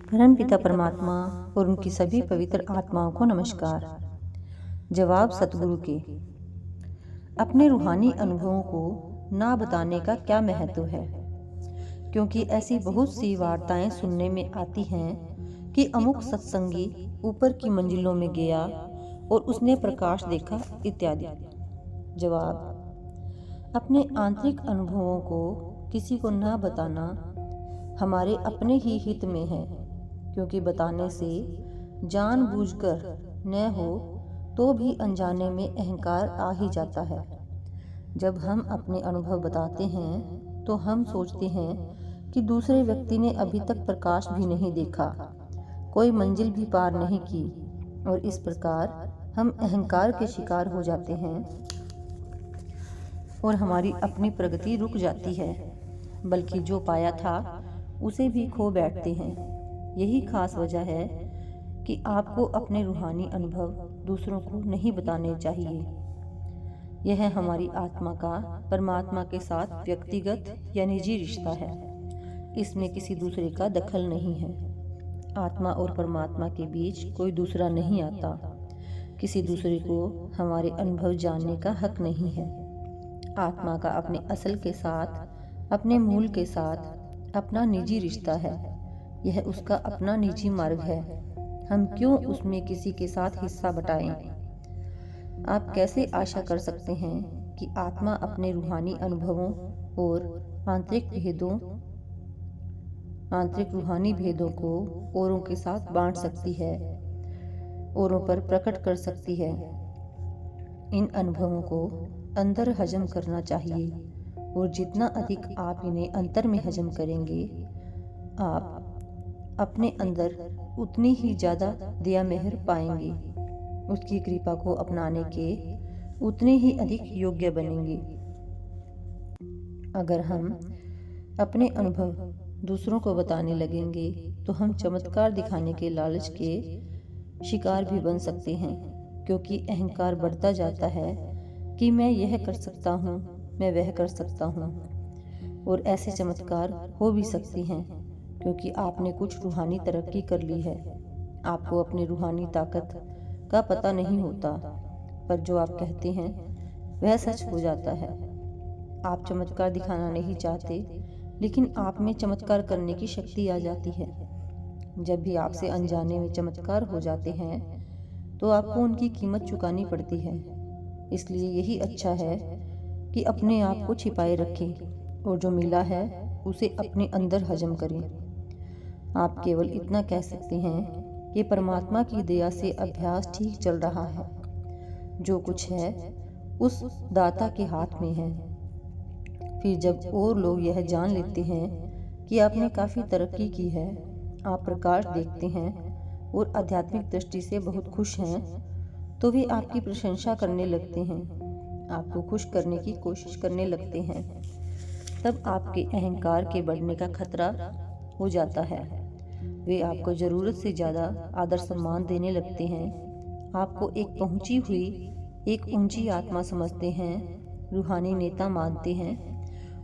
परमपिता परमात्मा और उनकी सभी पवित्र आत्माओं को नमस्कार। जवाब सतगुरु के। अपने रूहानी अनुभवों को ना बताने का क्या महत्व है, क्योंकि ऐसी बहुत सी वार्ताएं सुनने में आती हैं कि अमुक सत्संगी ऊपर की मंजिलों में गया और उसने प्रकाश देखा इत्यादि। जवाब, अपने आंतरिक अनुभवों को किसी को ना बताना हमारे अपने ही हित में है, क्योंकि बताने से जानबूझकर न हो तो भी अनजाने में अहंकार आ ही जाता है। जब हम अपने अनुभव बताते हैं तो हम सोचते हैं कि दूसरे व्यक्ति ने अभी तक प्रकाश भी नहीं देखा, कोई मंजिल भी पार नहीं की, और इस प्रकार हम अहंकार के शिकार हो जाते हैं और हमारी अपनी प्रगति रुक जाती है, बल्कि जो पाया था उसे भी खो बैठते हैं। यही खास वजह है कि आपको अपने रूहानी अनुभव दूसरों को नहीं बताने चाहिए। यह हमारी आत्मा का परमात्मा के साथ व्यक्तिगत या निजी रिश्ता है। इसमें किसी दूसरे का दखल नहीं है। आत्मा और परमात्मा के बीच कोई दूसरा नहीं आता। किसी दूसरे को हमारे अनुभव जानने का हक नहीं है। आत्मा का अपने असल के साथ, अपने मूल के साथ अपना निजी रिश्ता है। यह उसका अपना निजी मार्ग है। हम क्यों उसमें किसी के साथ हिस्सा बटाएं? आप कैसे आशा कर सकते हैं कि आत्मा अपने रूहानी अनुभवों और आंतरिक रूहानी भेदों को औरों के साथ बांट सकती है, औरों पर प्रकट कर सकती है? इन अनुभवों को अंदर हजम करना चाहिए, और जितना अधिक आप इन्हें अंतर में हजम करेंगे, आप अपने अंदर उतनी ही ज़्यादा दया मेहर पाएंगे। उसकी कृपा को अपनाने के उतने ही अधिक योग्य बनेंगे। अगर हम अपने अनुभव दूसरों को बताने लगेंगे तो हम चमत्कार दिखाने के लालच के शिकार भी बन सकते हैं, क्योंकि अहंकार बढ़ता जाता है कि मैं यह कर सकता हूँ, मैं वह कर सकता हूँ। और ऐसे चमत्कार हो भी सकते हैं, क्योंकि आपने कुछ रूहानी तरक्की कर ली है। आपको अपनी रूहानी ताकत का पता नहीं होता, पर जो आप कहते हैं वह सच हो जाता है। आप चमत्कार दिखाना नहीं चाहते, लेकिन आप में चमत्कार करने की शक्ति आ जाती है। जब भी आपसे अनजाने में चमत्कार हो जाते हैं तो आपको उनकी कीमत चुकानी पड़ती है। इसलिए यही अच्छा है कि अपने आप को छिपाए रखें और जो मिला है उसे अपने अंदर हजम करें। आप केवल इतना कह सकते हैं कि परमात्मा की दया से अभ्यास ठीक चल रहा है। जो कुछ है उस दाता के हाथ में है। फिर जब और लोग यह जान लेते हैं कि आपने काफ़ी तरक्की की है, आप प्रकाश देखते हैं और आध्यात्मिक दृष्टि से बहुत खुश हैं, तो वे आपकी प्रशंसा करने लगते हैं, आपको खुश करने की कोशिश करने लगते हैं। तब आपके अहंकार के बढ़ने का खतरा हो जाता है। वे आपको ज़रूरत से ज़्यादा आदर सम्मान देने लगते हैं, आपको एक पहुंची हुई, एक ऊंची आत्मा समझते हैं, रूहानी नेता मानते हैं,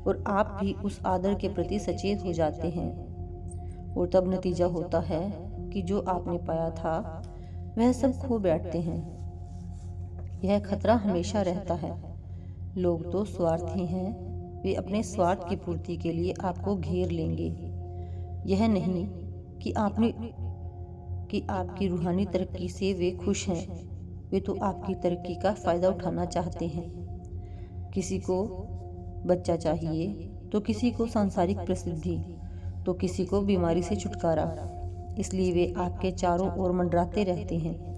और आप भी उस आदर के प्रति सचेत हो जाते हैं। और तब नतीजा होता है कि जो आपने पाया था वह सब खो बैठते हैं। यह खतरा हमेशा रहता है। लोग तो स्वार्थी हैं, वे अपने स्वार्थ की पूर्ति के लिए आपको घेर लेंगे। यह नहीं कि आपकी रूहानी तरक्की से वे खुश हैं, वे तो आपकी तरक्की का फ़ायदा उठाना चाहते हैं। किसी को बच्चा चाहिए, तो किसी को सांसारिक प्रसिद्धि, तो किसी को बीमारी से छुटकारा। इसलिए वे आपके चारों ओर मंडराते रहते हैं,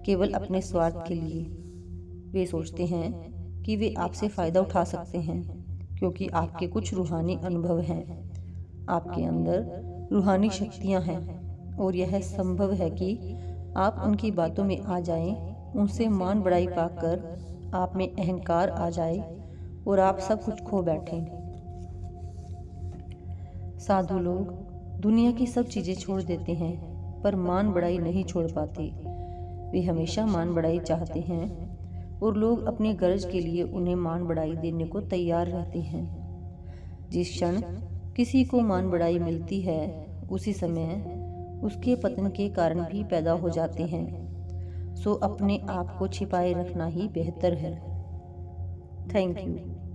केवल अपने स्वार्थ के लिए। वे सोचते हैं कि वे आपसे फ़ायदा उठा सकते हैं, क्योंकि आपके कुछ रूहानी अनुभव हैं, आपके अंदर रूहानी शक्तियां हैं, और यह संभव है कि आप उनकी बातों में आ जाएं, उनसे मान बढ़ाई पाकर आप में अहंकार आ जाए और आप सब कुछ खो बैठें। साधु लोग दुनिया की सब चीज़ें छोड़ देते हैं, पर मान बढ़ाई नहीं छोड़ पाते। वे हमेशा मान बढ़ाई चाहते हैं, और लोग अपनी गरज के लिए उन्हें मान बढ़ाई देने को तैयार रहते हैं। जिस क्षण किसी को मान बढ़ाई मिलती है, उसी समय उसके पतन के कारण भी पैदा हो जाते हैं। सो अपने आप को छिपाए रखना ही बेहतर है। Thank you.